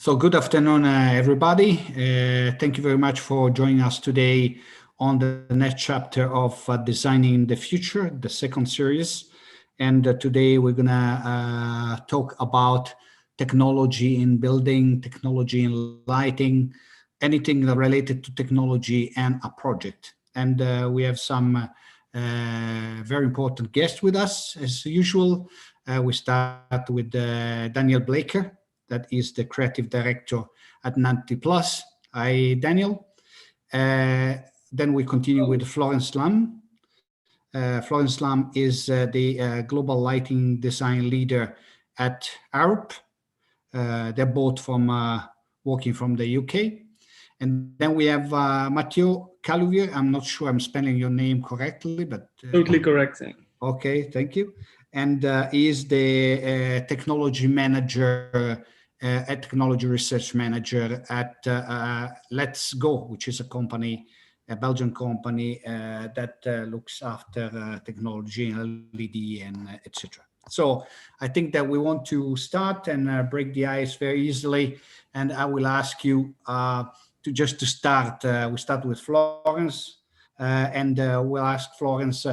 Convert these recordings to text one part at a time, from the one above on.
So good afternoon, everybody. Thank you very much for joining us today on the next chapter of Designing the Future, the second series. And today we're gonna talk about technology in building, technology in lighting, anything related to technology and a project. And we have some very important guests with us, as usual. We start with Daniel Blaker, that is the creative director at 90 Plus. Hi, Daniel. Then we continue with Florence Lam. Florence Lam is the global lighting design leader at Arup. They're both from working from the UK. And then we have Mathieu Caluvier. I'm not sure I'm spelling your name correctly, but totally correct. Okay, thank you. And he is the technology manager, technology research manager at Let's Go, which is a company, a Belgian company that looks after technology and LED and etc. So I think that we want to start and break the ice very easily. And I will ask you to start. We start with Florence, and we'll ask Florence.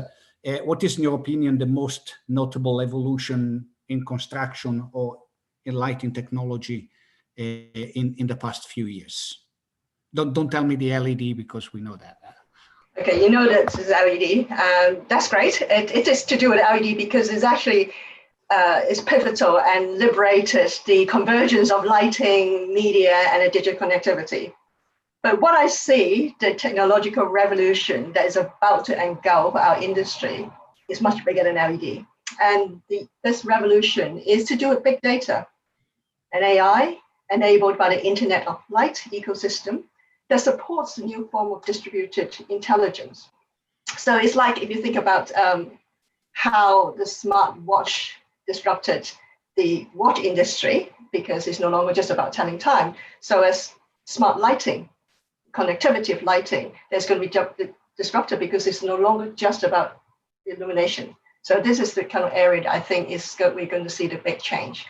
What is, in your opinion, the most notable evolution in construction or in lighting technology in the past few years? Don't tell me the LED, because we know that. Okay, you know that it's LED. That's great. It is to do with LED because it's actually it's pivotal and liberated the convergence of lighting, media, and a digital connectivity. But what I see, the technological revolution that is about to engulf our industry is much bigger than LED. And this revolution is to do with big data and AI enabled by the Internet of Light ecosystem that supports the new form of distributed intelligence. So it's like if you think about how the smart watch disrupted the watch industry, because it's no longer just about telling time. So as smart lighting, connectivity of lighting, there's going to be disrupted because it's no longer just about illumination. So this is the kind of area that I think we're going to see the big change.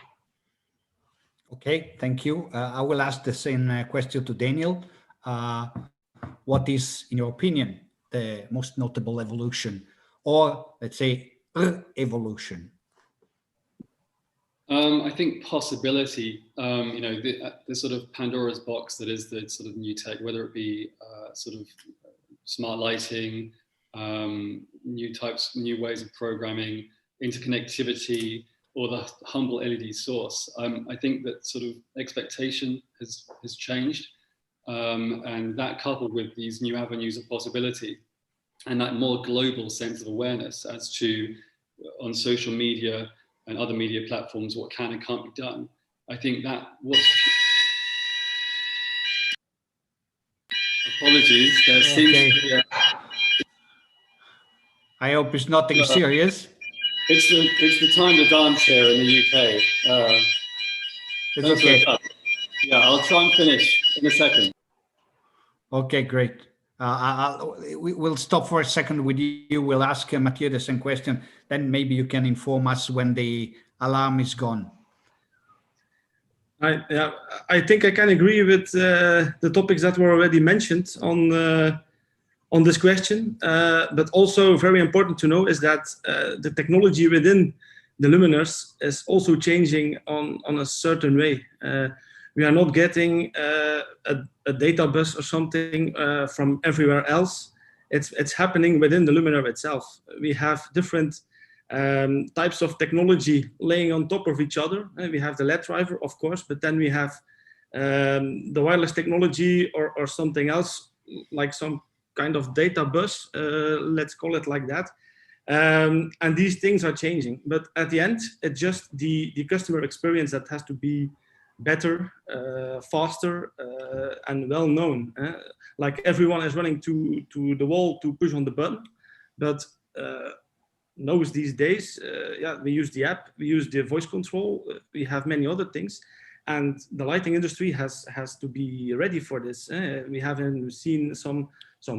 Okay, thank you. I will ask the same question to Daniel. What is, in your opinion, the most notable evolution, or let's say evolution? I think possibility, the sort of Pandora's box that is the sort of new tech, whether it be sort of smart lighting, new ways of programming, interconnectivity, or the humble LED source. I think that sort of expectation has changed, and that coupled with these new avenues of possibility and that more global sense of awareness as to on social media and other media platforms, what can and can't be done. I think that apologies, there seems to be a... I hope it's nothing serious. It's the time to dance here in the UK. It's okay. Yeah, I'll try and finish in a second. Okay, great. We'll stop for a second with you. We'll ask Mathieu the same question. Then maybe you can inform us when the alarm is gone. I think I can agree with the topics that were already mentioned on this question. But also very important to know is that the technology within the luminaires is also changing on a certain way. We are not getting a data bus or something from everywhere else. It's happening within the luminaire itself. We have different types of technology laying on top of each other. We have the LED driver, of course, but then we have the wireless technology or something else, like some kind of data bus, let's call it like that. And these things are changing. But at the end, it's just the customer experience that has to be better, faster, and well known. Like everyone is running to the wall to push on the button, but knows these days, we use the app, we use the voice control, we have many other things, and the lighting industry has to be ready for this. We haven't seen some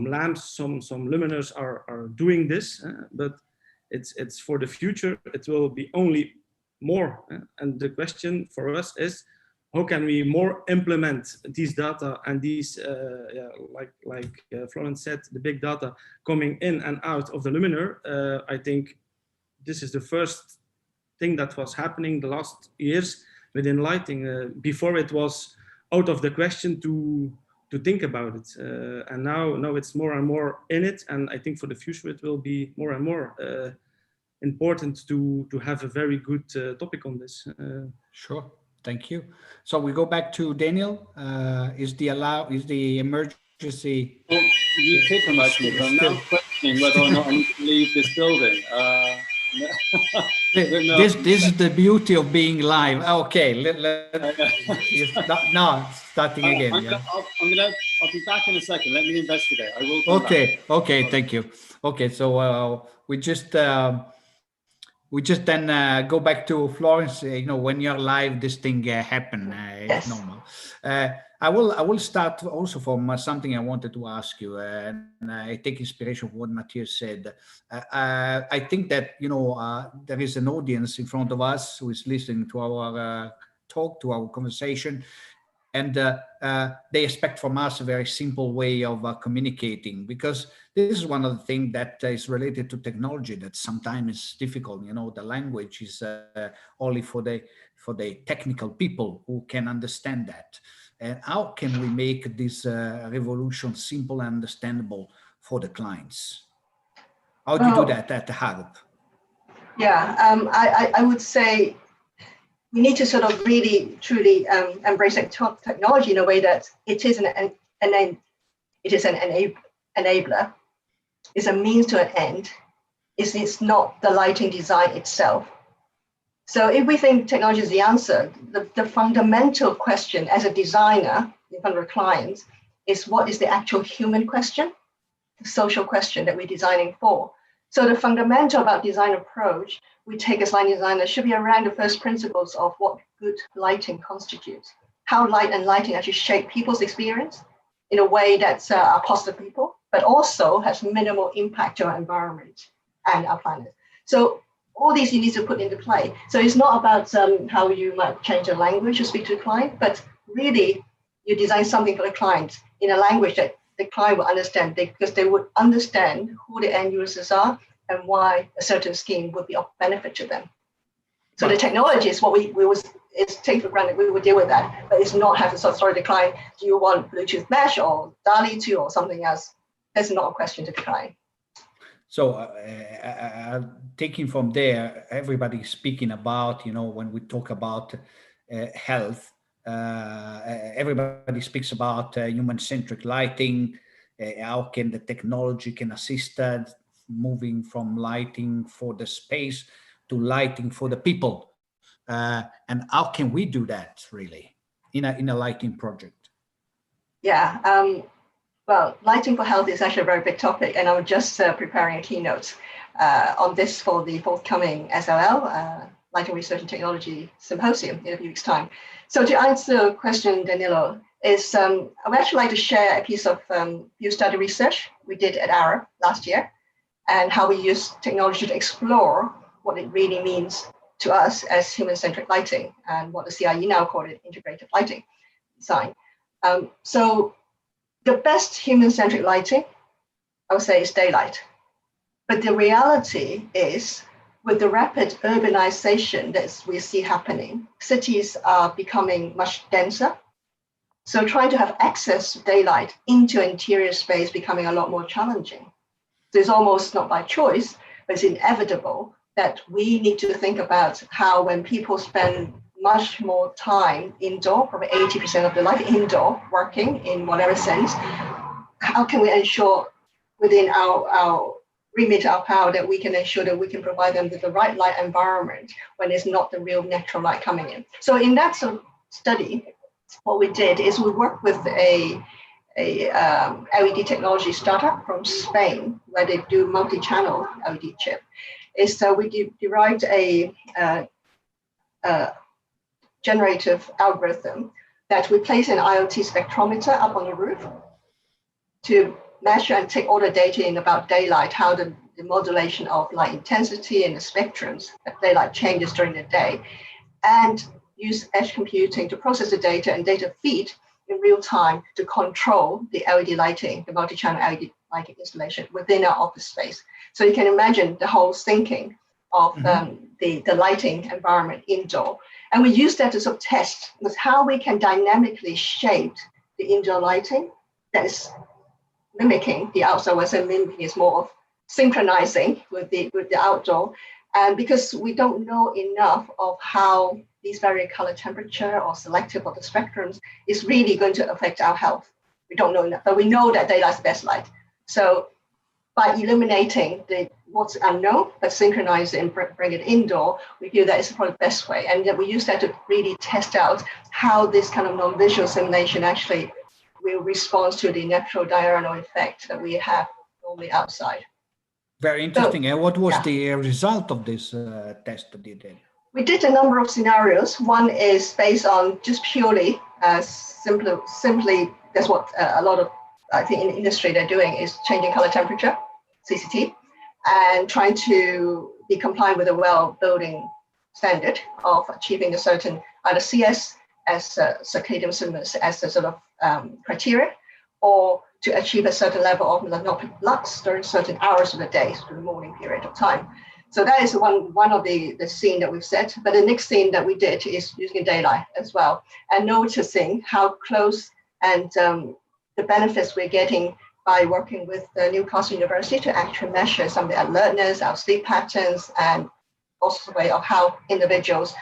lamps, some luminaires are doing this, but it's for the future. It will be only more, and the question for us is, how can we more implement these data and these, like Florence said, the big data coming in and out of the luminaire. I think this is the first thing that was happening the last years within lighting. Before it was out of the question to think about it, and now it's more and more in it. And I think for the future it will be more and more important to have a very good topic on this. Sure, thank you. So we go back to Daniel. Is the emergency? Well, you could promote me, but I'm now questioning whether or not I need to leave this building. This is the beauty of being live. Okay, no, starting again. I'll be back in a second. Let me investigate. I will come back. Okay, thank you. Okay, so we just then go back to Florence. When you're live, this thing happen. It's normal. I will start also from something I wanted to ask you, and I take inspiration from what Matthias said. I think that there is an audience in front of us who is listening to our talk, to our conversation, and they expect from us a very simple way of communicating, because this is one of the things that is related to technology that sometimes is difficult. The language is only for the technical people who can understand that. And how can we make this revolution simple and understandable for the clients? How do you do that at the Harup? Yeah, I would say we need to sort of really, truly embrace technology in a way that it is an enabler. It's a means to an end. It's not the lighting design itself. So if we think technology is the answer, the fundamental question as a designer in front of a client is, what is the actual human question, the social question that we're designing for? So the fundamental about design approach we take as lighting designers should be around the first principles of what good lighting constitutes, how light and lighting actually shape people's experience in a way that's positive people, but also has minimal impact to our environment and our planet. So all these you need to put into play. So it's not about how you might change the language to speak to the client, but really you design something for the client in a language that the client will understand, because they would understand who the end users are and why a certain scheme would be of benefit to them. So the technology is what it's take for granted. We would deal with that, but it's not have to sort of the client, do you want Bluetooth mesh or DALI 2 or something else? That's not a question to the client. So taking from there, everybody's speaking about, when we talk about health, everybody speaks about human-centric lighting, how can the technology can assist us moving from lighting for the space to lighting for the people. And how can we do that really in a lighting project? Yeah. Well, lighting for health is actually a very big topic, and I'm just preparing a keynote on this for the forthcoming SLL, Lighting Research and Technology Symposium, in a few weeks' time. So to answer the question, Danilo, is I would actually like to share a piece of field study research we did at ARA last year, and how we use technology to explore what it really means to us as human-centric lighting, and what the CIE now call it integrated lighting design. So the best human-centric lighting, I would say, is daylight. But the reality is, with the rapid urbanization that we see happening, cities are becoming much denser. So trying to have access to daylight into interior space becoming a lot more challenging. So it's almost not by choice, but it's inevitable that we need to think about how, when people spend much more time indoor, probably 80% of the life indoor, working in whatever sense, how can we ensure within our remit, our power, that we can ensure that we can provide them with the right light environment when it's not the real natural light coming in. So in that sort of study, what we did is we worked with a LED technology startup from Spain, where they do multi-channel LED chip. So we derived a generative algorithm that we place an IoT spectrometer up on the roof to measure and take all the data in about daylight, how the modulation of light intensity and the spectrums of daylight changes during the day. And use edge computing to process the data and data feed in real time to control the LED lighting, the multi-channel LED lighting installation within our office space. So you can imagine the whole thinking of the lighting environment indoor. And we use that to sort of test with how we can dynamically shape the indoor lighting that is mimicking the outside. When I say mimicking, is more of synchronizing with the outdoor. And because we don't know enough of how these varying color temperature or selective of the spectrums is really going to affect our health. We don't know enough, but we know that daylight's the best light. So by eliminating what's unknown, but synchronize it and bring it indoor, we feel that is probably the best way. And we use that to really test out how this kind of non-visual simulation actually will respond to the natural diurnal effect that we have normally outside. Very interesting. And what was the result of this test that you did? We did a number of scenarios. One is based on just purely, simply, that's what a lot of, I think in the industry they're doing, is changing color temperature, CCT, and trying to be compliant with a well building standard of achieving a certain either CS as circadian stimulus as a sort of criteria, or to achieve a certain level of melanopic lux during certain hours of the day, so the morning period of time. So that is one of the scene that we've set. But the next scene that we did is using daylight as well, and noticing how close and the benefits we're getting by working with the Newcastle University to actually measure some of the alertness, our sleep patterns, and also the way of how individuals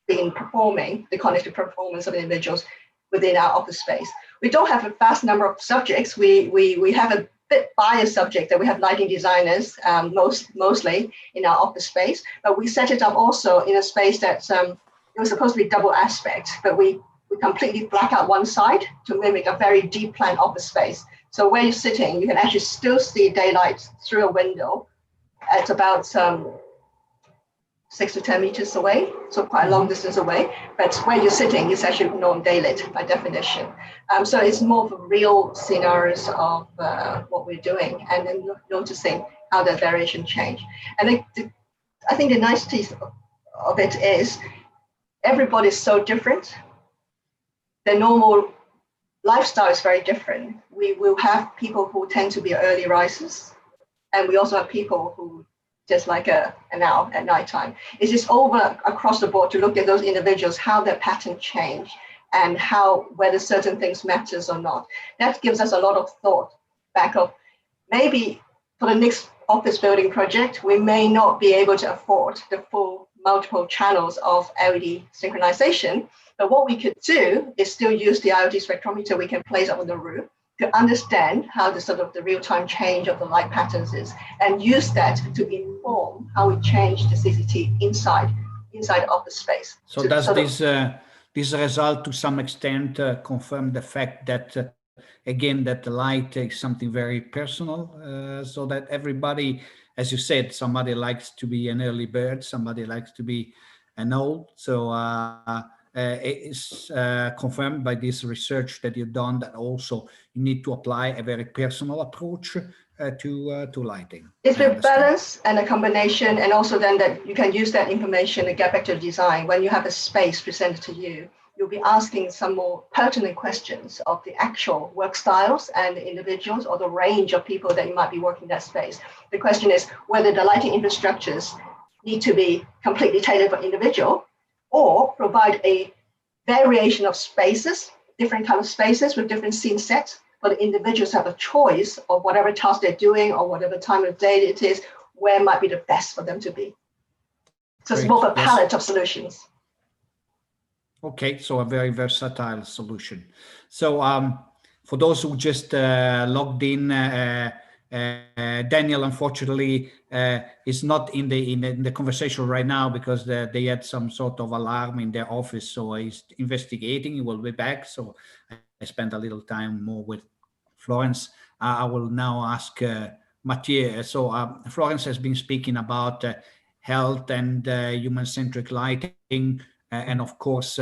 been performing, the cognitive performance of individuals within our office space. We don't have a vast number of subjects. We have a bit biased subject that we have lighting designers mostly in our office space, but we set it up also in a space that it was supposed to be double aspect, but we completely black out one side to mimic a very deep plan office space. So where you're sitting, you can actually still see daylight through a window at about 6 to 10 meters away, so quite a long distance away. But where you're sitting is actually non-daylit by definition. So it's more of real scenarios of what we're doing, and then noticing how that variation change. And I think the nicety of it is everybody's so different. The normal lifestyle is very different. We will have people who tend to be early risers, and we also have people who just like an hour at nighttime. It's just over across the board to look at those individuals, how their pattern change, and how whether certain things matters or not. That gives us a lot of thought back of maybe for the next office building project, we may not be able to afford the full multiple channels of LED synchronization. But what we could do is still use the IoT spectrometer we can place up on the roof to understand how the sort of the real-time change of the light patterns is, and use that to inform how we change the CCT inside of the space. So does this result to some extent confirm the fact that again, that the light is something very personal, so that everybody, as you said, somebody likes to be an early bird, somebody likes to be an old. So it's confirmed by this research that you've done that also you need to apply a very personal approach to lighting. It's a balance and a combination, and also then that you can use that information to get back to the design. When you have a space presented to you, you'll be asking some more pertinent questions of the actual work styles and the individuals or the range of people that you might be working in that space. The question is whether the lighting infrastructures need to be completely tailored for individual, or provide a variation of spaces, different kind of spaces with different scene sets, for the individuals to have a choice of whatever task they're doing or whatever time of day it is, where might be the best for them to be. So it's more of a palette of solutions. Okay, so a very versatile solution. So for those who just logged in, Daniel, unfortunately, is not in the conversation right now because they had some sort of alarm in their office. So he's investigating. He will be back. So I spent a little time more with Florence. I will now ask Mathieu. So Florence has been speaking about health and human-centric lighting, and of course,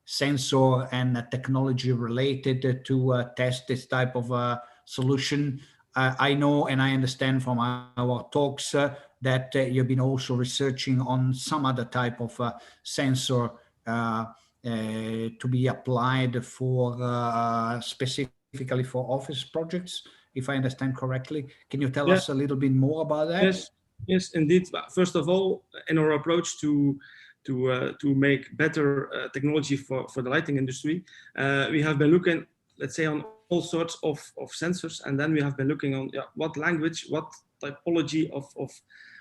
sensor and technology related to test this type of solution. I know and I understand from our talks that you've been also researching on some other type of sensor to be applied for specifically for office projects, if I understand correctly. Can you tell us a little bit more about that? Yes, indeed. First of all, in our approach to make better technology for the lighting industry, we have been looking, let's say, on all sorts of sensors, and then we have been looking on what language, what typology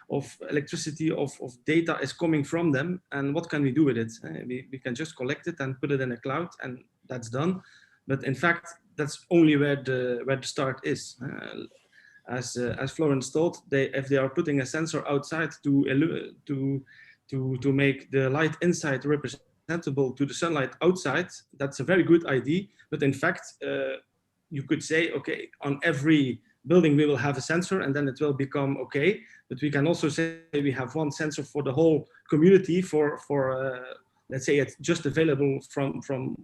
of electricity, of data is coming from them, and what can we do with it. We can just collect it and put it in a cloud, and that's done. But in fact, that's only where the start is. As Florence told, if they are putting a sensor outside to make the light inside representable to the sunlight outside, that's a very good idea. But in fact, you could say, okay, on every building we will have a sensor, and then it will become okay. But we can also say we have one sensor for the whole community. For let's say it's just available from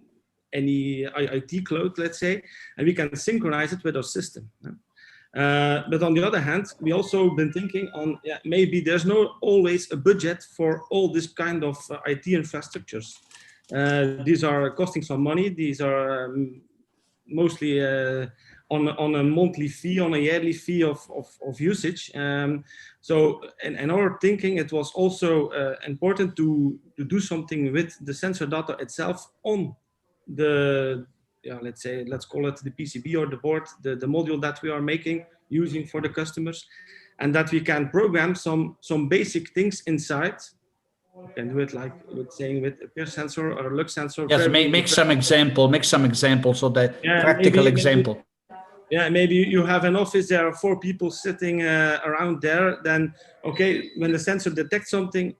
any IoT cloud, let's say, and we can synchronize it with our system. But on the other hand, we also been thinking on maybe there's not always a budget for all this kind of IT infrastructures. These are costing some money. These are mostly on a monthly fee, on a yearly fee of usage. So in our thinking, it was also important to do something with the sensor data itself on the let's call it the PCB or the board, the module that we are making, using for the customers, and that we can program some basic things inside. You can do it like saying with a peer sensor or a lux sensor. Yes, make some example, so the practical example. Maybe you have an office, there are 4 people sitting around there, then okay, when the sensor detects something,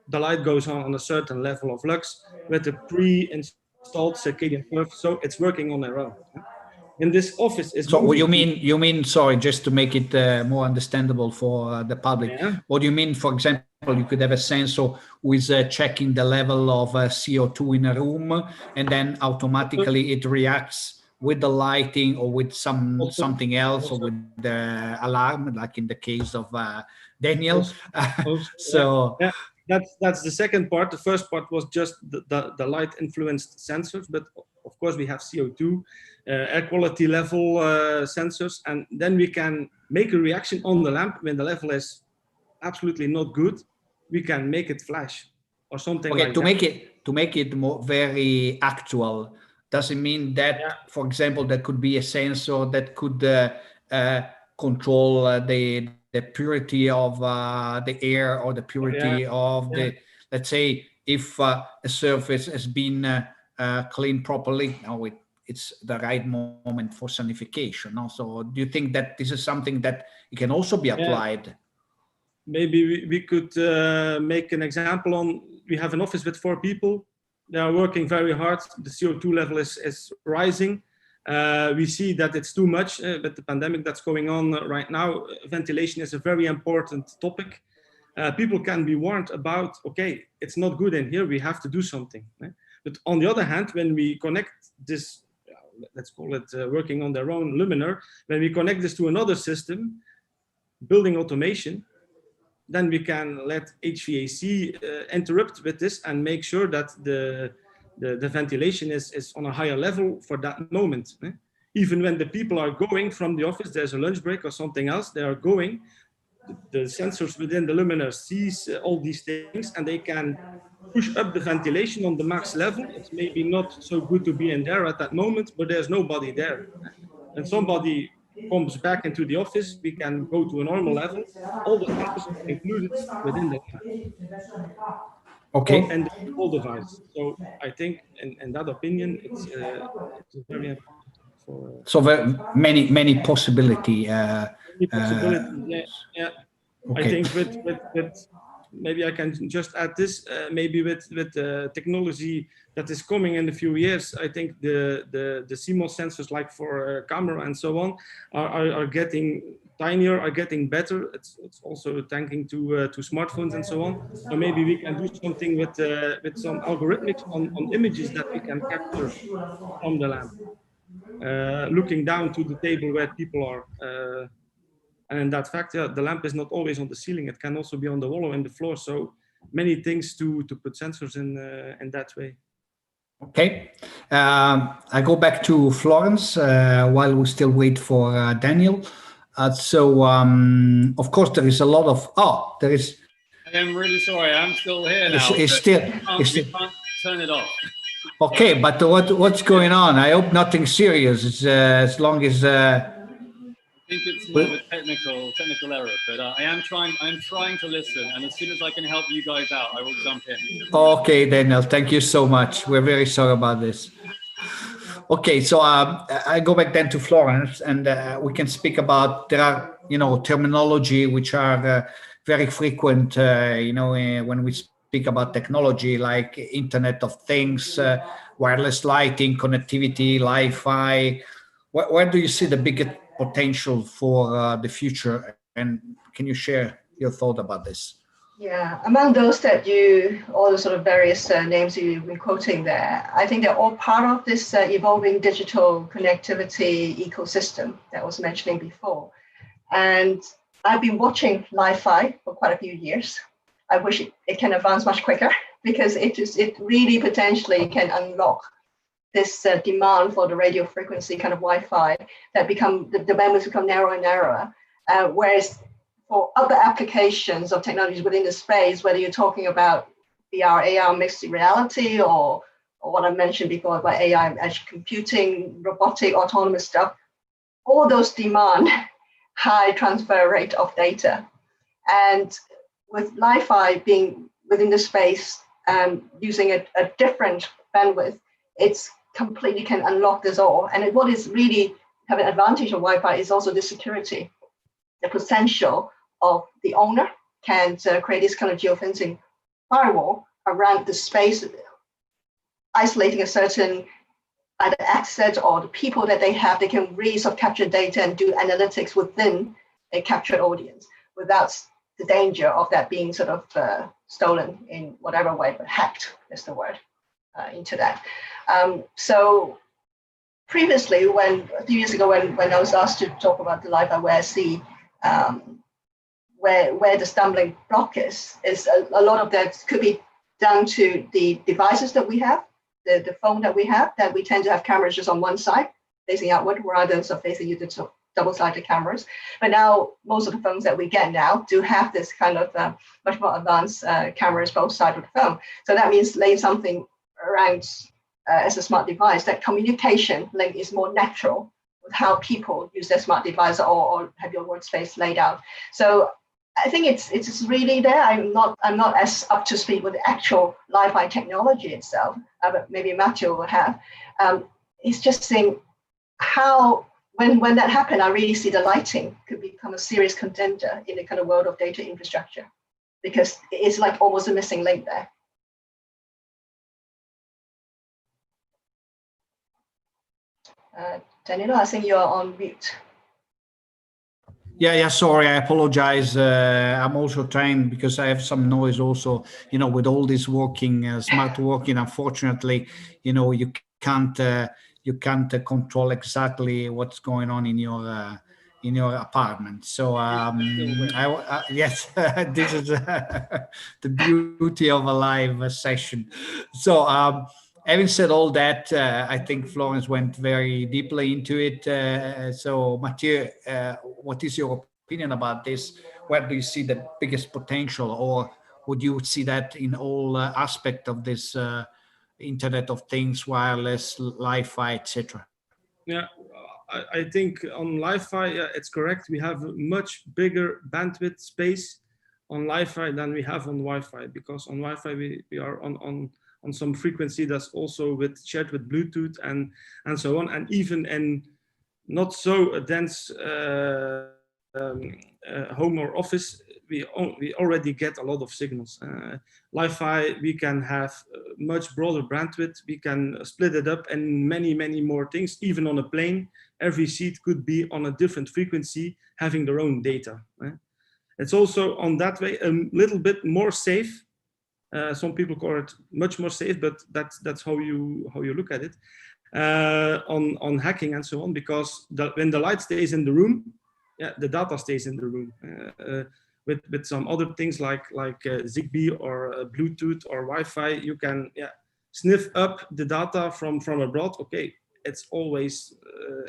the light goes on a certain level of lux with a pre-installed circadian curve, so it's working on their own. In this office is so you mean sorry, just to make it more understandable for the public, what do you mean? For example, you could have a sensor who is checking the level of CO2 in a room, and then automatically it reacts with the lighting or with something else, or with the alarm, like in the case of Daniel. So that's the second part. The first part was just the light influenced sensors, but of course we have CO2, air quality level sensors, and then we can make a reaction on the lamp when the level is absolutely not good. We can make it flash or something like that. To make it more very actual, does it mean that, for example, there could be a sensor that could control the purity of the air, or the purity of the, let's say, if a surface has been cleaned properly, it's the right moment for sanification. So do you think that this is something that it can also be applied? Maybe we could make an example on, we have an office with 4 people. They are working very hard. The CO2 level is rising. We see that it's too much with the pandemic that's going on right now. Ventilation is a very important topic. People can be warned about, okay, it's not good in here, we have to do something. But on the other hand, when we connect this, let's call it working on their own luminaire, when we connect this to another system, building automation, then we can let HVAC interrupt with this and make sure that the ventilation is on a higher level for that moment. Even when the people are going from the office, there's a lunch break or something else, they are going, the sensors within the luminaire sees all these things, and they can push up the ventilation on the max level. It's maybe not so good to be in there at that moment, but there's nobody there. And somebody comes back into the office, we can go to a normal level. All the sensors are included within the and the whole device. So I think, in that opinion, it's very important for. So many possibility. Okay. I think with maybe I can just add this. Maybe with the technology that is coming in a few years, I think the CMOS sensors, like for camera and so on, are getting tinier, are getting better. It's also thanking to smartphones and so on. So maybe we can do something with some algorithmics on images that we can capture from the lamp, looking down to the table where people are. And in that fact, the lamp is not always on the ceiling. It can also be on the wall or in the floor. So many things to put sensors in that way. Okay, I go back to Florence while we still wait for Daniel. Of course, there is a lot of, there is. I am really sorry, I'm still here now. It's still, we can't turn it off. Okay, but what's going on? I hope nothing serious. It's, as long as. I think it's more of a technical error, but I'm trying to listen, and as soon as I can help you guys out, I will jump in. Okay, Daniel, thank you so much. We're very sorry about this. Okay, so I go back then to Florence, and we can speak about, there are, terminology which are very frequent, when we speak about technology, like Internet of Things, wireless lighting, connectivity, Wi-Fi. Where do you see the biggest potential for the future? And can you share your thought about this? Yeah, among those all the sort of various names you've been quoting there, I think they're all part of this evolving digital connectivity ecosystem that I was mentioning before. And I've been watching Li-Fi for quite a few years. I wish it can advance much quicker, because it really potentially can unlock this demand for the radio frequency kind of Wi-Fi that the bandwidths become narrower and narrower. Whereas for other applications of technologies within the space, whether you're talking about VR, AR, mixed reality, or what I mentioned before about AI, edge computing, robotic, autonomous stuff, all those demand high transfer rate of data. And with Li-Fi being within the space, using a different bandwidth, it's completely can unlock this all. And what is really have an advantage of Wi-Fi is also the security, the potential of the owner can create this kind of geofencing firewall around the space, isolating a certain either asset or the people that they have. They can really sort of capture data and do analytics within a captured audience without the danger of that being sort of stolen in whatever way, but hacked is the word, into that. So previously, a few years ago, when I was asked to talk about the Li-Fi, where I see where the stumbling block is a lot of that could be down to the devices that we have, the phone that we have, that we tend to have cameras just on one side, facing outward, rather than facing you the double-sided cameras. But now most of the phones that we get now do have this kind of much more advanced cameras both sides of the phone. So that means laying something around as a smart device, that communication link is more natural with how people use their smart device or have your workspace laid out. So I think it's really there. I'm not as up to speed with the actual Li-Fi technology itself, but maybe Matthew will have. It's just saying how when that happened, I really see the lighting could become a serious contender in the kind of world of data infrastructure, because it's like almost a missing link there. Danilo, I think you're on mute. Yeah, sorry, I apologize. I'm also trying, because I have some noise also, with all this smart working, unfortunately, you can't control exactly what's going on in your apartment. So yes, this is the beauty of a live session. So having said all that, I think Florence went very deeply into it. So Mathieu, what is your opinion about this? Where do you see the biggest potential, or would you see that in all aspects of this Internet of Things, wireless, Li-Fi, etc.? Yeah, I think on Li-Fi, it's correct. We have a much bigger bandwidth space on Li-Fi than we have on Wi-Fi, because on Wi-Fi we are on some frequency that's also shared with Bluetooth and so on, and even in not so dense home or office, we already get a lot of signals. Li-Fi, we can have much broader bandwidth. We can split it up in many more things. Even on a plane, every seat could be on a different frequency, having their own data. It's also on that way a little bit more safe. Some people call it much more safe, but that's how you look at it, on hacking and so on, because when the light stays in the room, yeah, the data stays in the room. With some other things like Zigbee or Bluetooth or Wi-Fi, you can sniff up the data from abroad. Okay, it's always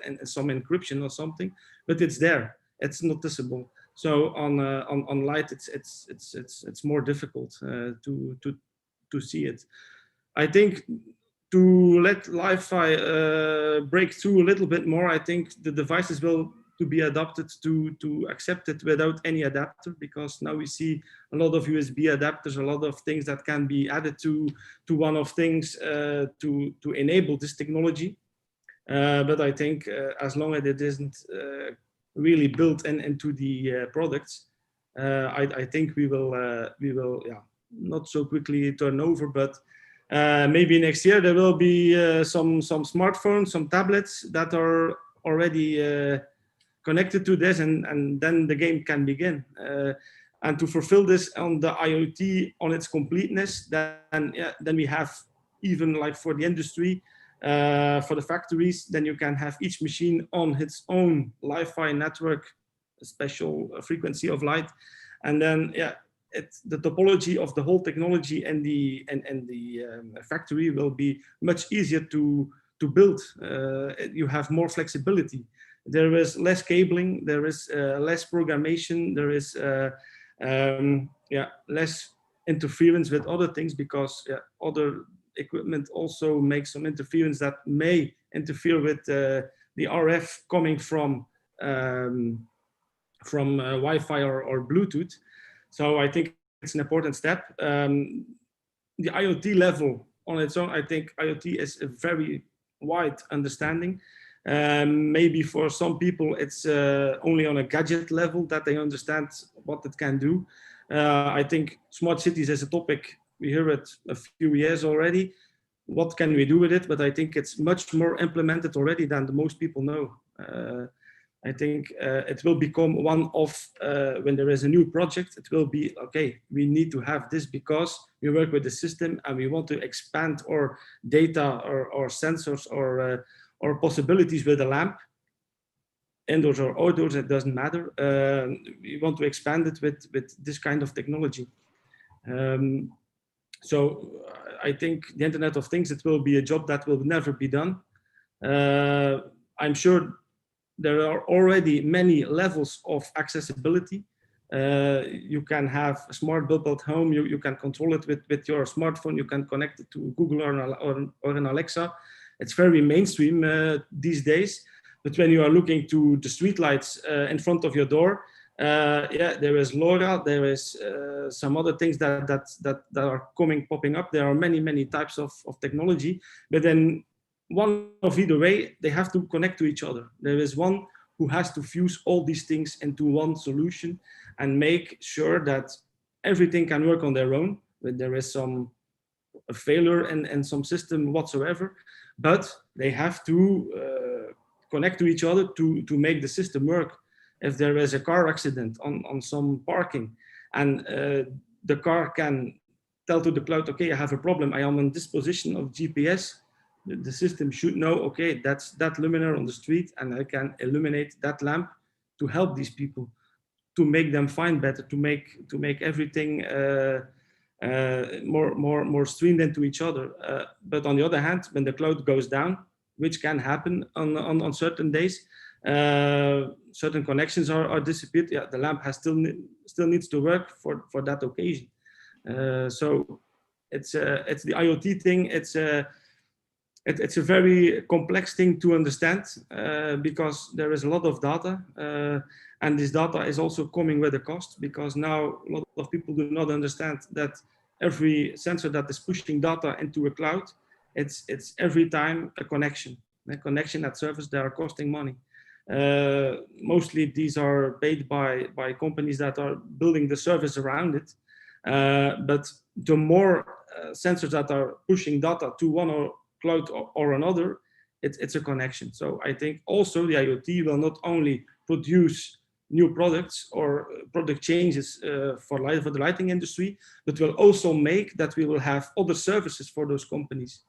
and some encryption or something, but it's there. It's noticeable. So on light, it's more difficult to see it. I think to let Wi-Fi break through a little bit more, I think the devices will to be adapted to accept it without any adapter, because now we see a lot of USB adapters, a lot of things that can be added to one of things to enable this technology. But I think as long as it isn't really built into the products, I think we will not so quickly turn over, but maybe next year there will be some smartphones, some tablets that are already connected to this, and then the game can begin. And to fulfill this on the IoT on its completeness, then we have, even like for the industry, for the factories, then you can have each machine on its own Wi-Fi network, a special frequency of light, and then the topology of the whole technology and the factory will be much easier to build. You have more flexibility. There is less cabling, there is less programmation, there is less interference with other things, because other equipment also makes some interference that may interfere with the RF coming from Wi-Fi or Bluetooth. So I think it's an important step. The IoT level on its own, I think IoT is a very wide understanding. Maybe for some people it's only on a gadget level that they understand what it can do. I think smart cities is a topic, we hear it a few years already. What can we do with it? But I think it's much more implemented already than the most people know. I think it will become one of, when there is a new project, it will be, okay, we need to have this because we work with the system and we want to expand our data or sensors or possibilities with a lamp, indoors or outdoors, it doesn't matter. We want to expand it with this kind of technology. So I think the Internet of Things, it will be a job that will never be done. I'm sure there are already many levels of accessibility. You can have a smart bulb at home, you can control it with your smartphone, you can connect it to Google or an Alexa. It's very mainstream these days. But when you are looking to the streetlights in front of your door, there is LoRa, there is some other things that are popping up. There are many types of technology, but then one of either way, they have to connect to each other. There is one who has to fuse all these things into one solution and make sure that everything can work on their own, when there is a failure in some system whatsoever, but they have to connect to each other to make the system work. If there is a car accident on some parking and the car can tell to the cloud, okay, I have a problem, I am on this position of GPS, the system should know, okay, that's that luminaire on the street, and I can illuminate that lamp to help these people, to make them find better, to make everything more streamed into each other. But on the other hand, when the cloud goes down, which can happen on certain days, certain connections are disappeared. Yeah, the lamp still needs to work for that occasion. So it's the IoT thing. It's a very complex thing to understand because there is a lot of data, and this data is also coming with a cost, because now a lot of people do not understand that every sensor that is pushing data into a cloud, it's every time a connection at surface, they are costing money. Mostly these are paid by companies that are building the service around it. But the more sensors that are pushing data to one cloud or another, it's a connection. So I think also the IoT will not only produce new products or product changes for the lighting industry, but will also make that we will have other services for those companies.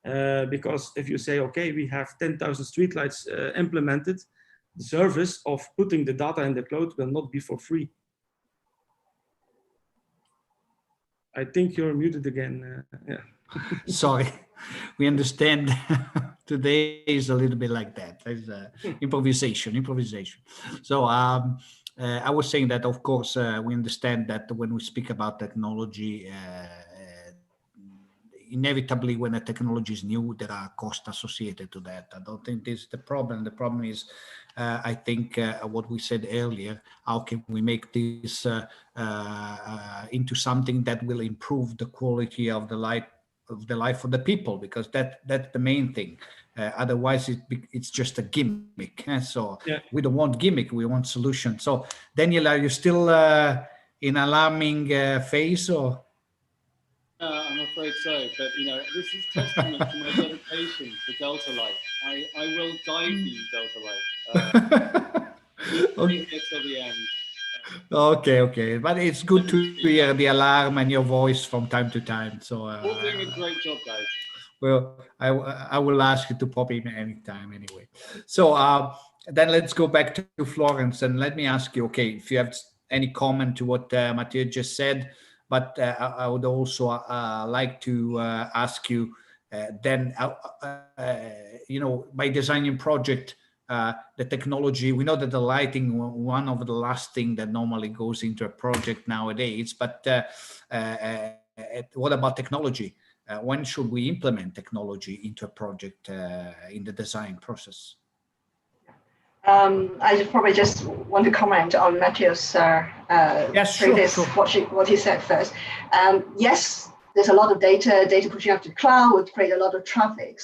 Because if you say, okay, we have 10,000 streetlights implemented, the service of putting the data in the cloud will not be for free. I think you're muted again. Yeah. Sorry, we understand. Today is a little bit like that. There's improvisation. So I was saying that, of course, we understand that when we speak about technology, inevitably when a technology is new, there are costs associated to that. I don't think this is the problem. The problem is, I think, what we said earlier, how can we make this into something that will improve the quality of the life of the people, because that's the main thing. Otherwise, it's just a gimmick. So Yeah. we don't want gimmick, we want solution. So Daniel, are you still in alarming phase or? I'm afraid so, but this is testament to my dedication to Delta Life. I will die for you, Delta Life. Okay. Here till the end. Okay, but it's good to hear the alarm and your voice from time to time. So You're doing a great job, guys. well, I will ask you to pop in anytime anyway. So then let's go back to Florence, and let me ask you, okay, if you have any comment to what Matteo just said, but I would also like to ask you then, by designing project, the technology, we know that the lighting, one of the last thing that normally goes into a project nowadays, but what about technology? When should we implement technology into a project in the design process? I probably just want to comment on Matthew's Yes, previous, sure. what he said first. Yes, there's a lot of data pushing up to the cloud would create a lot of traffic.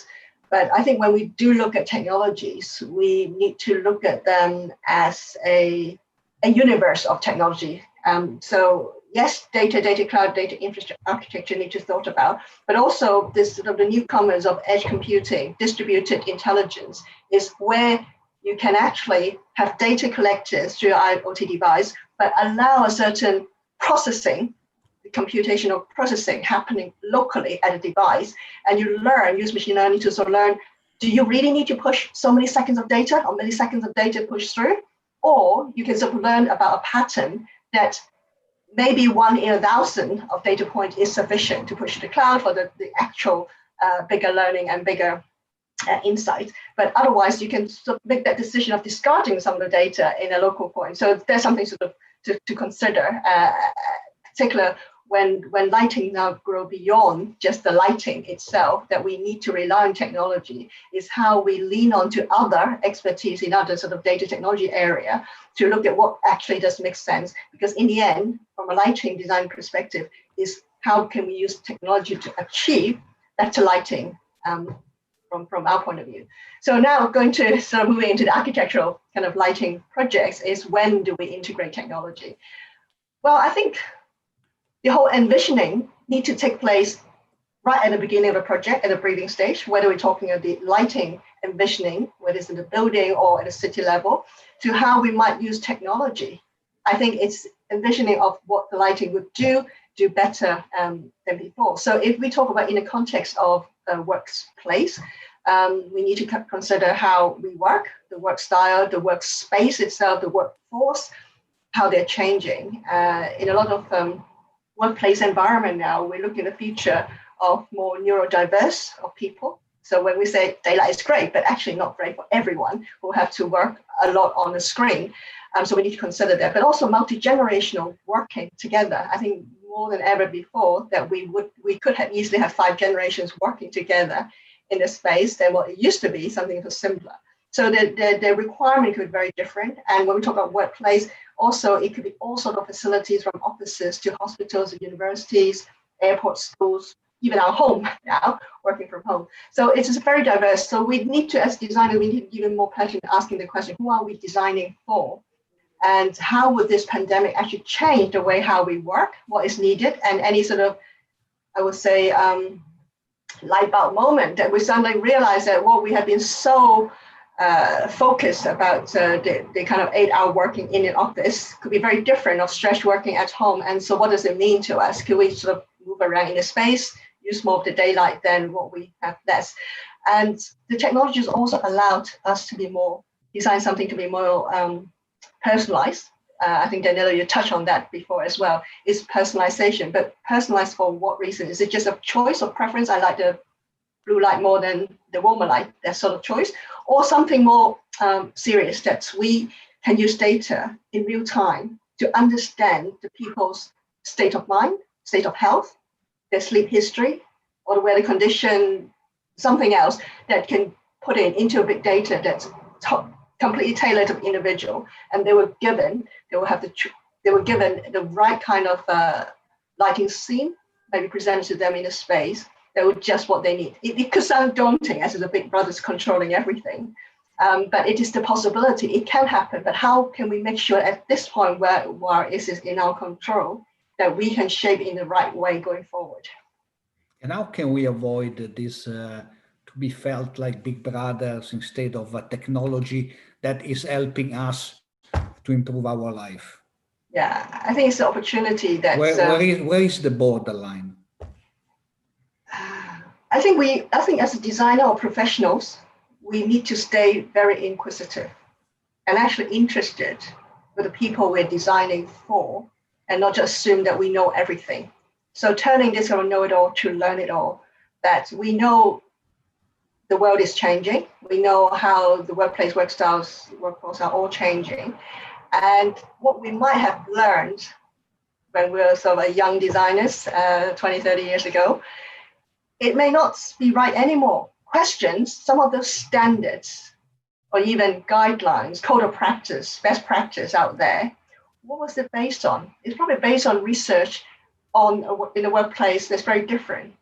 But I think when we do look at technologies, we need to look at them as a universe of technology. So yes, data cloud, data infrastructure architecture need to be thought about, but also this sort of the newcomers of edge computing, distributed intelligence is where you can actually have data collected through your IoT device, but allow a certain processing, computational processing happening locally at a device. And you use machine learning to sort of learn, do you really need to push so many seconds of data or milliseconds of data push through? Or you can sort of learn about a pattern that maybe 1 in 1,000 of data point is sufficient to push to the cloud for the actual bigger learning and bigger insight. But otherwise, you can sort of make that decision of discarding some of the data in a local point. So there's something sort of to consider, particular when lighting now grow beyond just the lighting itself, that we need to rely on technology, is how we lean on to other expertise in other sort of data technology area to look at what actually does make sense. Because in the end, from a lighting design perspective, is how can we use technology to achieve better lighting from our point of view. So now going to sort of moving into the architectural kind of lighting projects is, when do we integrate technology? Well, I think the whole envisioning need to take place right at the beginning of the project, at the briefing stage, whether we're talking of the lighting envisioning, whether it's in the building or at a city level, to how we might use technology. I think it's envisioning of what the lighting would do better than before. So if we talk about in the context of a workplace, we need to consider how we work, the work style, the workspace itself, the workforce, how they're changing. In a lot of workplace environment now, we're looking at the future of more neurodiverse of people. So when we say daylight is great, but actually not great for everyone who have to work a lot on the screen. So we need to consider that, but also multi-generational working together. I think more than ever before that we could have easily have 5 generations working together in a space than what it used to be, something that was simpler. So the requirement could be very different. And when we talk about workplace, also it could be all sorts of facilities, from offices to hospitals and universities, airports, schools, even our home now, working from home. So it's just very diverse. So we need to, as designers, we need even more passion asking the question, who are we designing for? And how would this pandemic actually change the way how we work, what is needed, and any sort of, I would say, light bulb moment that we suddenly realize that what we have been so focused about the kind of 8-hour working in an office could be very different of stretch working at home. And so what does it mean to us? Could we sort of move around in a space, use more of the daylight than what we have less? And the technology has also allowed us to be more design something to be more personalized. I think, Daniela, you touched on that before as well, is personalization. But personalized for what reason? Is it just a choice or preference? I like the blue light more than the warmer light, that sort of choice, or something more serious, that we can use data in real time to understand the people's state of mind, state of health, their sleep history, or the weather condition, something else that can put it into a big data that's completely tailored to the individual, and they were given the right kind of lighting scene, maybe presented to them in a space that was just what they need. It could sound daunting as the big brother's controlling everything, but it is the possibility. It can happen, but how can we make sure at this point where it is in our control that we can shape in the right way going forward? And how can we avoid this to be felt like big brothers instead of a technology that is helping us to improve our life? Yeah, I think it's the opportunity that where is the borderline? I think as a designer or professionals, we need to stay very inquisitive and actually interested with the people we're designing for, and not just assume that we know everything. So turning this from know-it-all to learn-it-all, that we know the world is changing. We know how the workplace work styles, workforce are all changing. And what we might have learned when we were sort of young designers 20, 30 years ago, it may not be right anymore. Questions some of those standards or even guidelines, code of practice, best practice out there. What was it based on? It's probably based on research in a workplace that's very different,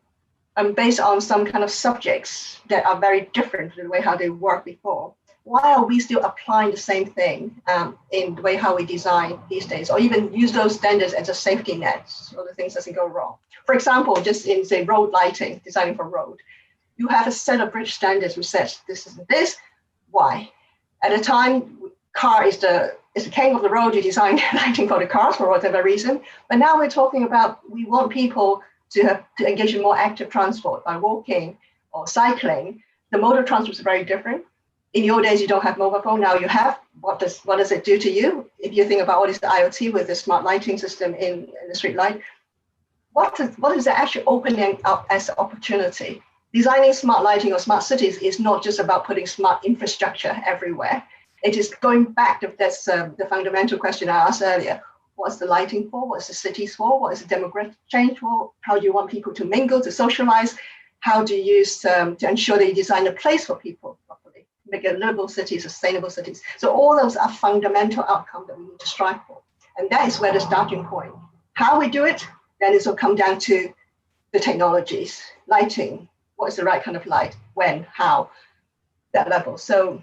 and based on some kind of subjects that are very different from the way how they worked before. Why are we still applying the same thing in the way how we design these days, or even use those standards as a safety net so the things doesn't go wrong? For example, just in, say, road lighting, designing for road, you have a set of British standards which says this is this. Why? At the time, car is the king of the road. You design lighting for the cars for whatever reason. But now we're talking about we want people to engage in more active transport by walking or cycling. The mode of transport is very different. In your days, you don't have mobile phone. Now you have. What does it do to you? If you think about what is the IoT with the smart lighting system in the street light, what is it actually opening up as an opportunity? Designing smart lighting or smart cities is not just about putting smart infrastructure everywhere. It is going back to the fundamental question I asked earlier. What's the lighting for? What's the cities for? What is the demographic change for? How do you want people to mingle, to socialize? How do you use to ensure that you design a place for people properly? Make a livable city, sustainable cities. So all those are fundamental outcomes that we need to strive for. And that is where the starting point. How we do it, then it will come down to the technologies, lighting. What is the right kind of light? When? How? That level. So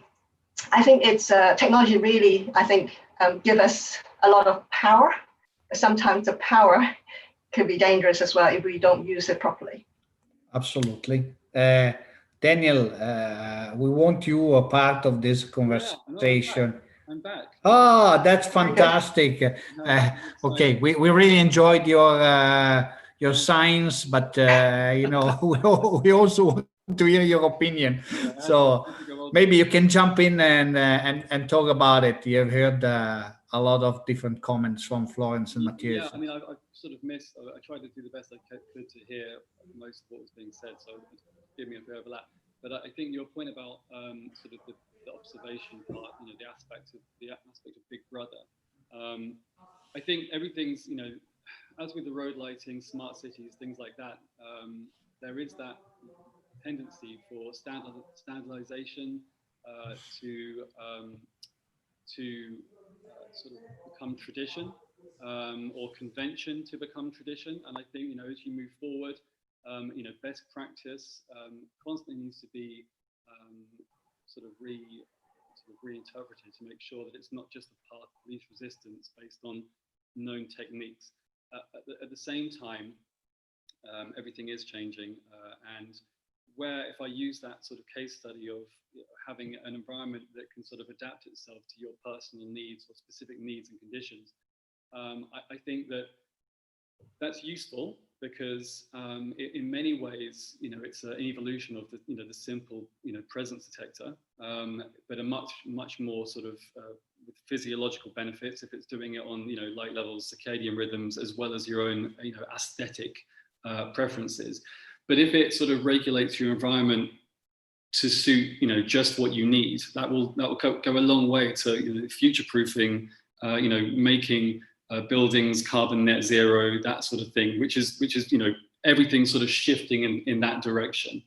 I think it's technology really, I think, give us a lot of power. But sometimes the power can be dangerous as well if we don't use it properly. Absolutely. Daniel, we want you a part of this conversation. I'm back. Oh, that's fantastic. Okay, we really enjoyed your science, but you know, we also want to hear your opinion. So maybe you can jump in and talk about it. You've heard a lot of different comments from Florence and Matthias. Yeah, I mean, I've sort of missed. I tried to do the best I could to hear most of what was being said, so give me a bit of overlap. But I think your point about sort of the observation part, you know, the aspect of Big Brother. I think everything's, you know, as with the road lighting, smart cities, things like that. There is that tendency for standardization to sort of become tradition, or convention to become tradition. And I think, you know, as you move forward, you know, best practice constantly needs to be sort of reinterpreted to make sure that it's not just a path of least resistance based on known techniques. At the same time, everything is changing, and where if I use that sort of case study of having an environment that can sort of adapt itself to your personal needs or specific needs and conditions, I think that that's useful, because in many ways, it's an evolution of the simple, presence detector, but a much more sort of with physiological benefits if it's doing it on, light levels, circadian rhythms, as well as your own, aesthetic preferences. But if it sort of regulates your environment to suit, just what you need, that will go a long way to future-proofing, making buildings carbon net zero, that sort of thing, which is everything sort of shifting in that direction.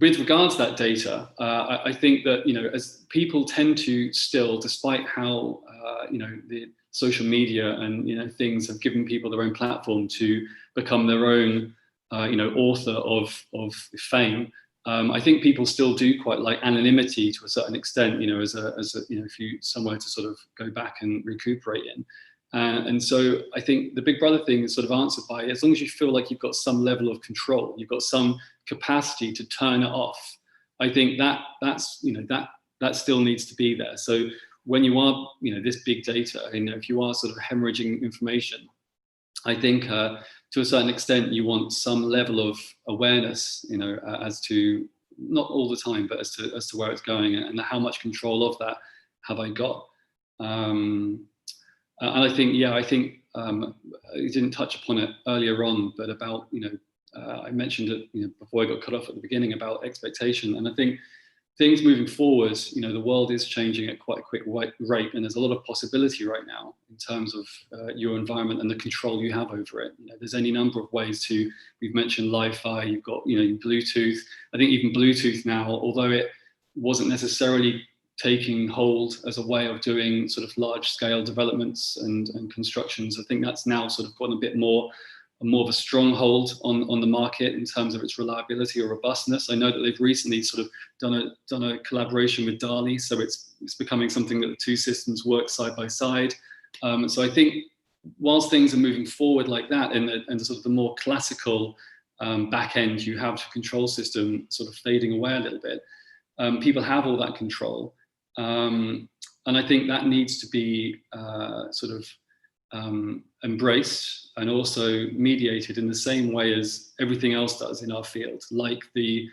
With regards to that data, I think that as people tend to still, despite how the social media and things have given people their own platform to become their own author of fame. I think people still do quite like anonymity to a certain extent, as a if you somewhere to sort of go back and recuperate in. And so I think the Big Brother thing is sort of answered by, as long as you feel like you've got some level of control, you've got some capacity to turn it off. I think that's that still needs to be there. So when you are this big data, if you are sort of hemorrhaging information, I think to a certain extent you want some level of awareness, as to, not all the time, but as to where it's going and how much control of that have I got. And I think you didn't touch upon it earlier on, but about I mentioned it before I got cut off at the beginning about expectation, and I think things moving forward, the world is changing at quite a quick rate, and there's a lot of possibility right now in terms of your environment and the control you have over it. There's any number of ways to. We've mentioned Wi-Fi, you've got Bluetooth. I think even Bluetooth now, although it wasn't necessarily taking hold as a way of doing sort of large-scale developments and constructions, I think that's now sort of gotten a bit more of a stronghold on the market in terms of its reliability or robustness. I know that they've recently sort of done a collaboration with DALI, so it's becoming something that the two systems work side by side. So I think whilst things are moving forward like that, and the sort of the more classical back end you have to control system sort of fading away a little bit, people have all that control, and I think that needs to be sort of embraced and also mediated in the same way as everything else does in our field, like the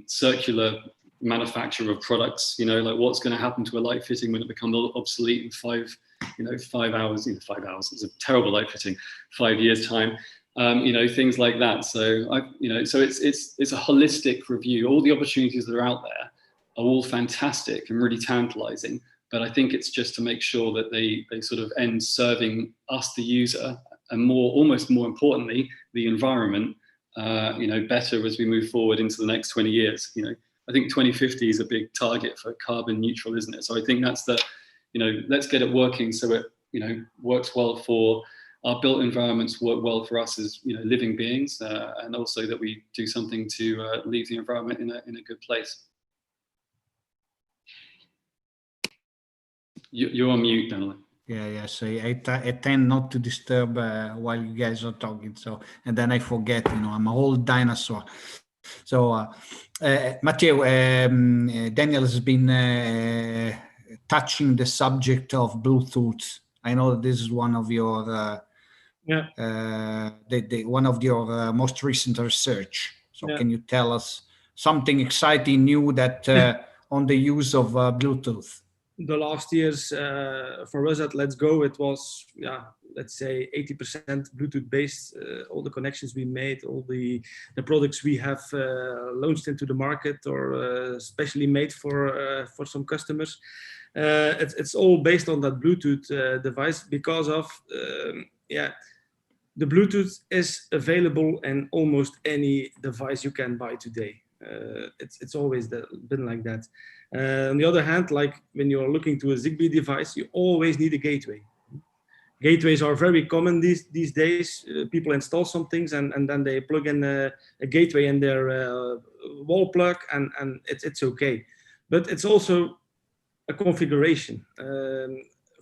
circular manufacture of products. Like what's going to happen to a light fitting when it becomes obsolete in 5 hours? 5 hours is a terrible light fitting. 5 years time. Things like that. So so it's a holistic review. All the opportunities that are out there are all fantastic and really tantalizing. But I think it's just to make sure that they sort of end serving us, the user, and almost more importantly, the environment, better as we move forward into the next 20 years. I think 2050 is a big target for carbon neutral, isn't it? So I think that's let's get it working so it, works well for our built environments, work well for us as, living beings, and also that we do something to leave the environment in a good place. You're on mute, Daniel. Yeah. So I tend not to disturb while you guys are talking. So, and then I forget, I'm an old dinosaur. So, Matteo, Daniel has been touching the subject of Bluetooth. I know that this is one of your one of your most recent research. So, can you tell us something exciting new that on the use of Bluetooth? The last years for us at Let's Go, it was, let's say 80% Bluetooth based. All the connections we made, all the products we have launched into the market or specially made for some customers. It's all based on that Bluetooth device because of, the Bluetooth is available in almost any device you can buy today. It's always been like that. On the other hand, like when you're looking to a Zigbee device, you always need a gateway. Gateways are very common these days. People install some things and then they plug in a gateway in their wall plug and it's okay. But it's also a configuration.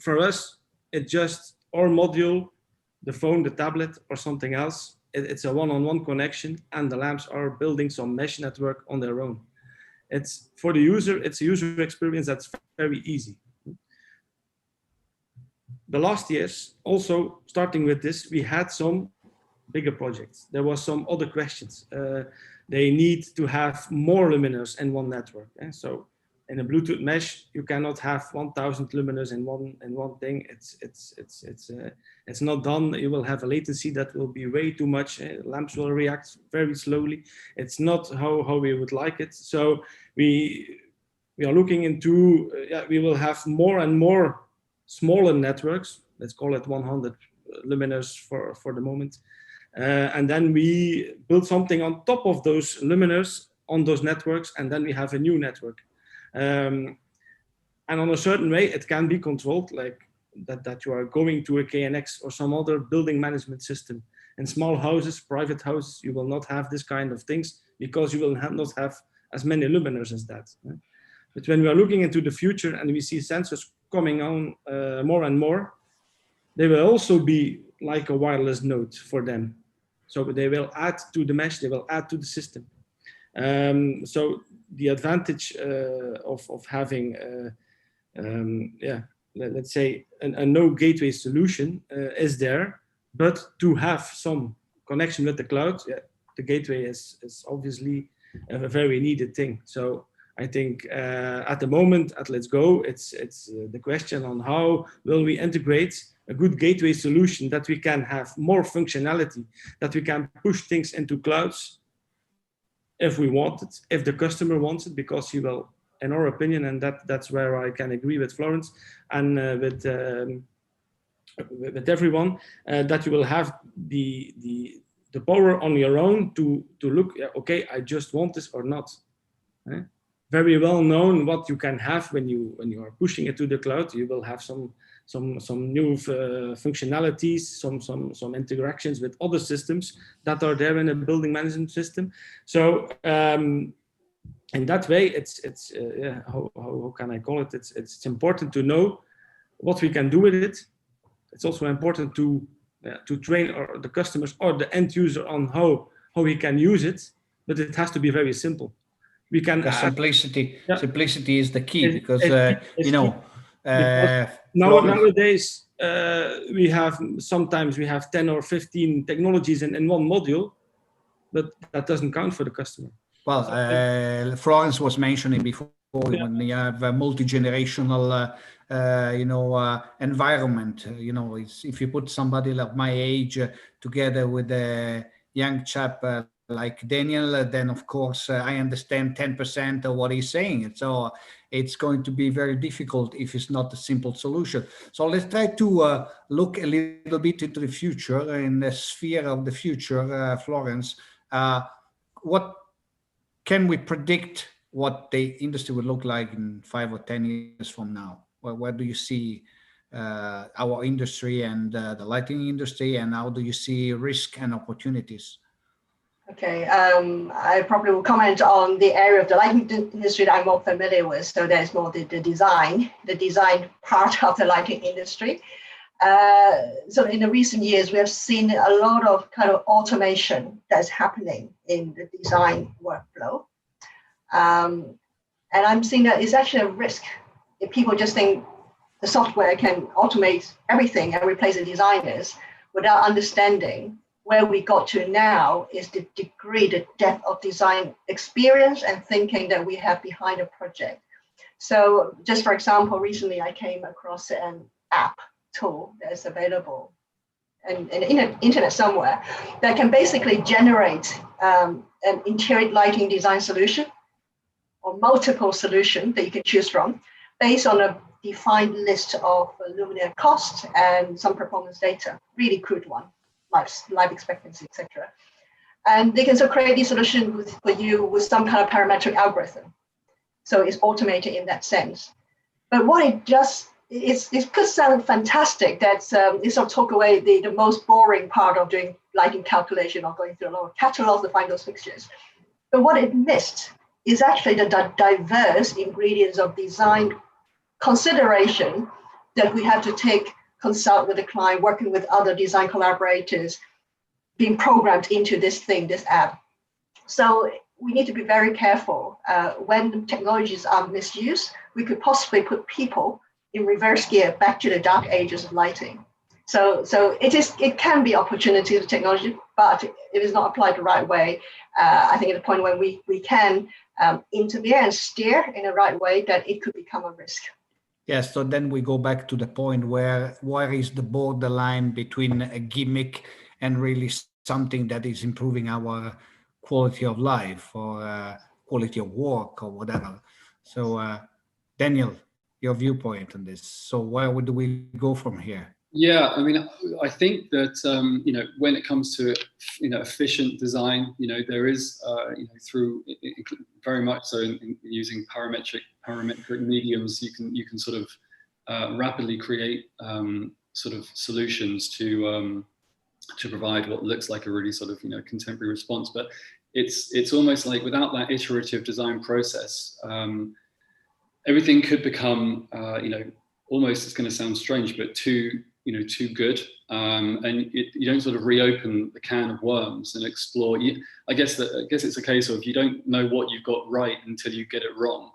For us, it's just our module, the phone, the tablet, or something else. It's a one-on-one connection, and the lamps are building some mesh network on their own. It's for the user, it's a user experience that's very easy. The last years, also starting with this, we had some bigger projects. There was some other questions. They need to have more luminaires in one network. So in a Bluetooth mesh, you cannot have 1,000 luminaires in one thing. It's not done. You will have a latency that will be way too much. Lamps will react very slowly. It's not how we would like it. So we are looking into, we will have more and more smaller networks. Let's call it 100 luminaires for the moment. And then we build something on top of those luminaires on those networks, and then we have a new network. And on a certain way, it can be controlled, like that you are going to a KNX or some other building management system. In small houses, private houses, you will not have this kind of things because you will not have as many luminaires as that. But when we are looking into the future and we see sensors coming on more and more, they will also be like a wireless node for them. So they will add to the mesh, they will add to the system. So the advantage of having, let's say, a no gateway solution is there, but to have some connection with the cloud, the gateway is obviously a very needed thing. So I think at the moment at Let's Go, it's the question on how will we integrate a good gateway solution that we can have more functionality, that we can push things into clouds if we want it, if the customer wants it, because he will, in our opinion, and that's where I can agree with Florence and with everyone, that you will have the power on your own to look, okay, I just want this or not. Very well known what you can have when you are pushing it to the cloud. You will have some new functionalities, some interactions with other systems that are there in a building management system. So in that way, it's how can I call it? It's important to know what we can do with it. It's also important to train the customers or the end user on how he can use it, but it has to be very simple. We can simplicity. Yeah. Simplicity is the key because nowadays sometimes we have 10 or 15 technologies in one module, but that doesn't count for the customer. Well, Florence was mentioning before when you have a multi-generational environment. If you put somebody like my age together with a young chap like Daniel, then of course I understand 10% of what he's saying. So it's going to be very difficult if it's not a simple solution. So let's try to look a little bit into the future, in the sphere of the future, Florence. What can we predict what the industry will look like in 5 or 10 years from now? Where do you see our industry and the lighting industry, and how do you see risk and opportunities? Okay, I probably will comment on the area of the lighting industry that I'm more familiar with. So there's more the design part of the lighting industry. So in the recent years, we have seen a lot of kind of automation that's happening in the design workflow. And I'm seeing that it's actually a risk. If people just think the software can automate everything and replace the designers without understanding where we got to now is the degree, the depth of design experience and thinking that we have behind a project. So just for example, recently I came across an app tool that is available in the internet somewhere that can basically generate an interior lighting design solution or multiple solutions that you can choose from based on a defined list of luminaire costs and some performance data, really crude one. Life expectancy, etc. And they can create these solutions for you with some kind of parametric algorithm. So it's automated in that sense. But what it does, it could sound fantastic. That's it sort of took away the most boring part of doing lighting calculation or going through a lot of catalogs to find those fixtures. But what it missed is actually the diverse ingredients of design consideration that we have to consult with the client, working with other design collaborators, being programmed into this app. So we need to be very careful. When technologies are misused, we could possibly put people in reverse gear back to the dark ages of lighting. So it can be opportunity to technology, but if it's not applied the right way, I think at the point when we can intervene and steer in the right way, that it could become a risk. Yes, so then we go back to the point where is the borderline between a gimmick and really something that is improving our quality of life or quality of work or whatever. So Daniel, your viewpoint on this. So where would we go from here? Yeah, I mean, I think that when it comes to efficient design, there is through very much so in using parametric mediums, you can sort of rapidly create sort of solutions to provide what looks like a really sort of contemporary response. But it's almost like without that iterative design process, everything could become almost, it's going to sound strange, but too good, and you don't sort of reopen the can of worms and explore. I guess it's a case of you don't know what you've got right until you get it wrong,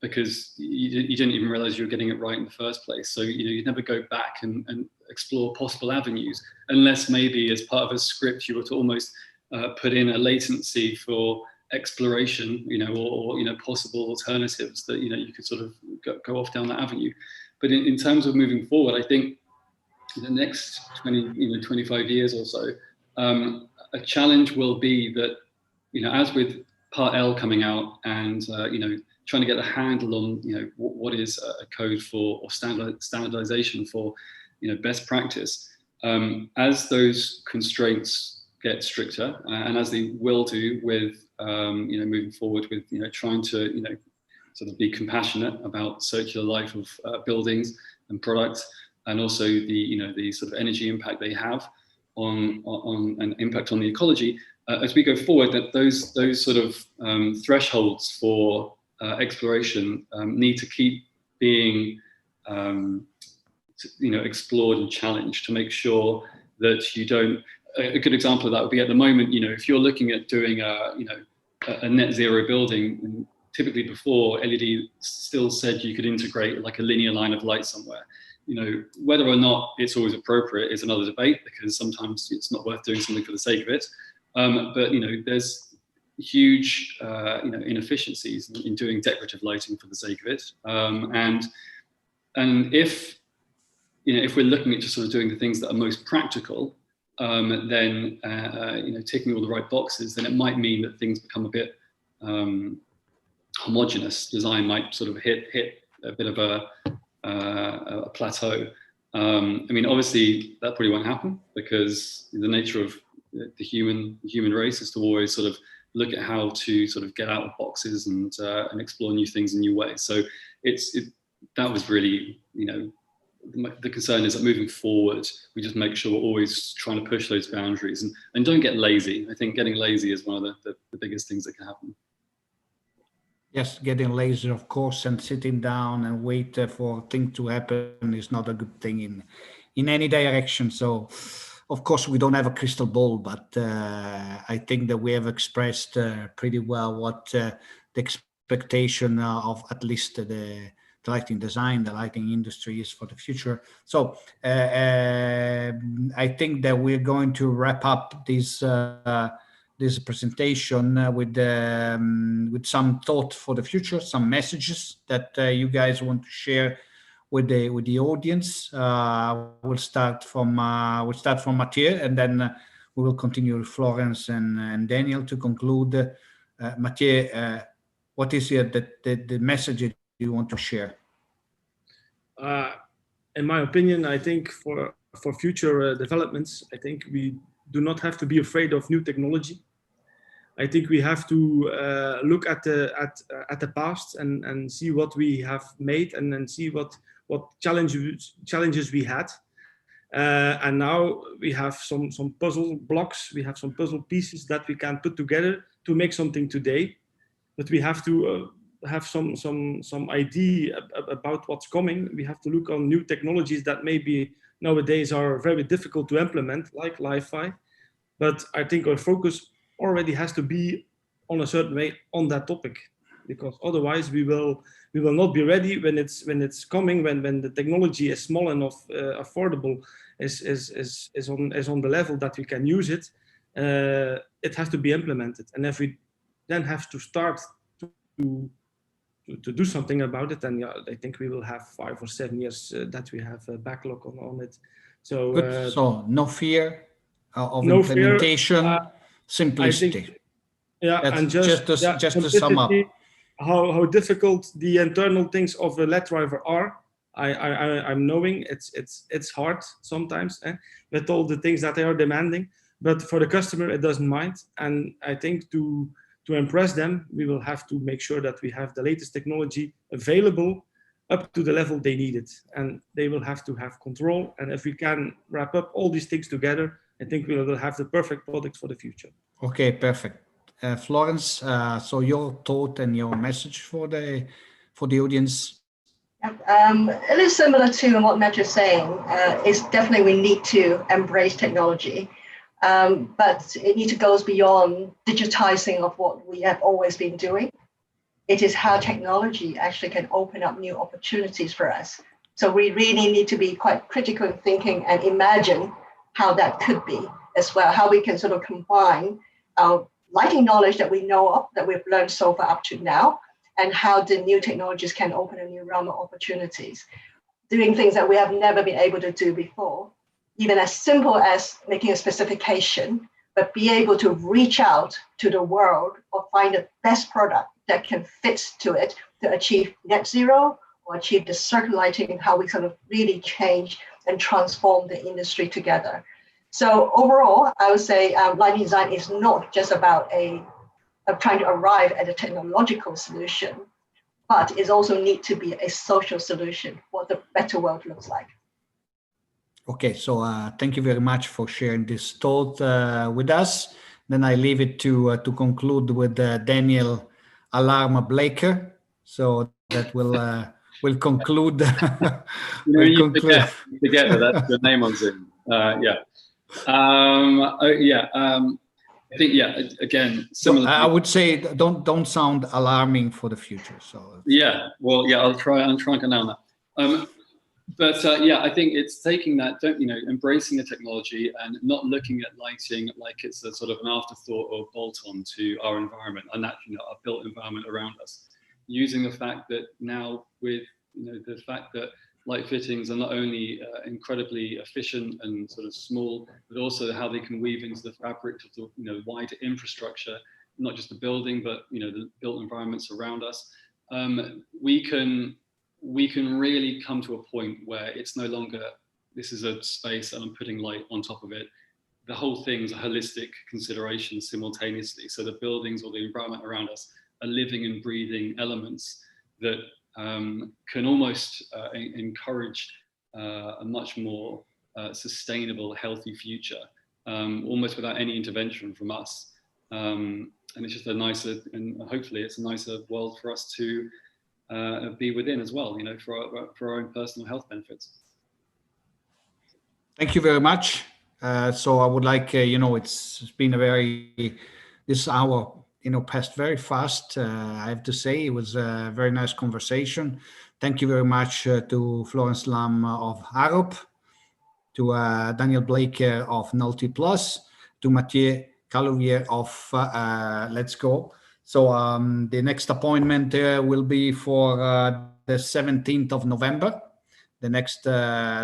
because you didn't even realize you were getting it right in the first place. So you never go back and explore possible avenues, unless maybe as part of a script you were to almost put in a latency for exploration, or possible alternatives that you could sort of go off down that avenue. But in terms of moving forward, I think in the next 25 years or so, a challenge will be that, as with Part L coming out and, trying to get a handle on, what is a code for, or standardization for, best practice, as those constraints get stricter, and as they will do with, moving forward with, trying to, sort of be compassionate about circular life of buildings and products, and also the sort of energy impact they have on an impact on the ecology. As we go forward, that those sort of thresholds for exploration need to keep being explored and challenged to make sure that you don't. A good example of that would be at the moment, if you're looking at doing a net zero building, and typically before, LED still said you could integrate like a linear line of light somewhere. Whether or not it's always appropriate is another debate, because sometimes it's not worth doing something for the sake of it. But there's huge inefficiencies in doing decorative lighting for the sake of it. And if we're looking at just sort of doing the things that are most practical, then ticking all the right boxes, then it might mean that things become a bit homogeneous. Design might sort of hit a bit of a plateau. Obviously that probably won't happen, because the nature of the human race is to always sort of look at how to sort of get out of boxes and explore new things in new ways. So that was really, the concern is that moving forward, we just make sure we're always trying to push those boundaries and don't get lazy. I think getting lazy is one of the biggest things that can happen. Yes, getting lazy, of course, and sitting down and wait for things to happen is not a good thing in any direction. So, of course, we don't have a crystal ball, but I think that we have expressed pretty well what the expectation of at least the lighting design, the lighting industry is for the future. So I think that we're going to wrap up this presentation with some thought for the future, some messages that you guys want to share with the audience. We'll start from Mathieu, and then we will continue with Florence and Daniel to conclude. Mathieu, what is the message you want to share? In my opinion, I think for future developments, I think we do not have to be afraid of new technology. I think we have to look at the past and see what we have made, and then see what challenges we had. And now we have some puzzle blocks, we have some puzzle pieces that we can put together to make something today. But we have to have some idea about what's coming. We have to look on new technologies that maybe nowadays are very difficult to implement, like Li-Fi. But I think our focus already has to be on a certain way on that topic. because otherwise we will not be ready when it's coming, when the technology is small enough, affordable, is on the level that we can use it. It has to be implemented, and if we then have to start to do something about it, then yeah, I think we will have 5 or 7 years that we have a backlog on it. So good. So no fear of no implementation, fear, simplicity. I think, yeah, That's and just to sum up. simplicity, how difficult the internal things of a LED driver are. I'm knowing it's hard sometimes, with all the things that they are demanding, but for the customer it doesn't mind. And I think to impress them, we will have to make sure that we have the latest technology available up to the level they need it, and they will have to have control. And if we can wrap up all these things together, I think we will have the perfect product for the future. Okay, perfect. Florence, so your thought and your message for the audience. It is similar to what Matt is saying. It's definitely we need to embrace technology, but it goes beyond digitizing of what we have always been doing. It is how technology actually can open up new opportunities for us. So we really need to be quite critical in thinking and imagine how that could be as well, how we can sort of combine our lighting knowledge that we know of, that we've learned so far up to now, and how the new technologies can open a new realm of opportunities, doing things that we have never been able to do before, even as simple as making a specification, but be able to reach out to the world or find the best product that can fit to it to achieve net zero or achieve the circular lighting, how we sort of really change and transform the industry together. So overall, I would say lighting design is not just about trying to arrive at a technological solution, but it also need to be a social solution, what the better world looks like. Okay, so thank you very much for sharing this thought with us. Then I leave it to conclude with Daniel Alarm Blaker. So that will conclude. You forget that that's your name on Zoom. I think again similar. I would say don't sound alarming for the future. So I'll try and get on that. But I think it's taking that, embracing the technology and not looking at lighting like it's a sort of an afterthought or bolt-on to our environment and our built environment around us. Using the fact that now with the fact that light fittings are not only incredibly efficient and sort of small, but also how they can weave into the fabric of the wider infrastructure, not just the building, but the built environments around us. We can really come to a point where it's no longer, this is a space and I'm putting light on top of it. The whole thing's a holistic consideration simultaneously. So the buildings or the environment around us are living and breathing elements that can almost encourage a much more sustainable, healthy future, almost without any intervention from us. And it's just a nicer, and hopefully it's a nicer world for us to be within as well, for our own personal health benefits. Thank you very much. So I would like, it's been this hour, passed very fast. I have to say it was a very nice conversation. Thank you very much to Florence Lam of Harop, to Daniel Blaker of Nulti Plus, to Mathieu Calouvier of Let's Go. So the next appointment will be for the 17th of November, the next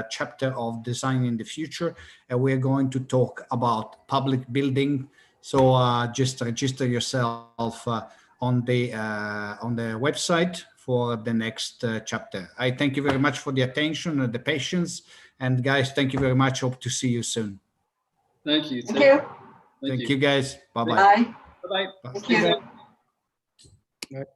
chapter of Designing the Future. And we're going to talk about public building. So just register yourself on the website for the next chapter. I thank you very much for the attention and the patience. And guys, thank you very much. Hope to see you soon. Thank you. Thank you. Thank you guys. Bye-bye. Bye. Bye-bye. Thank you. Right.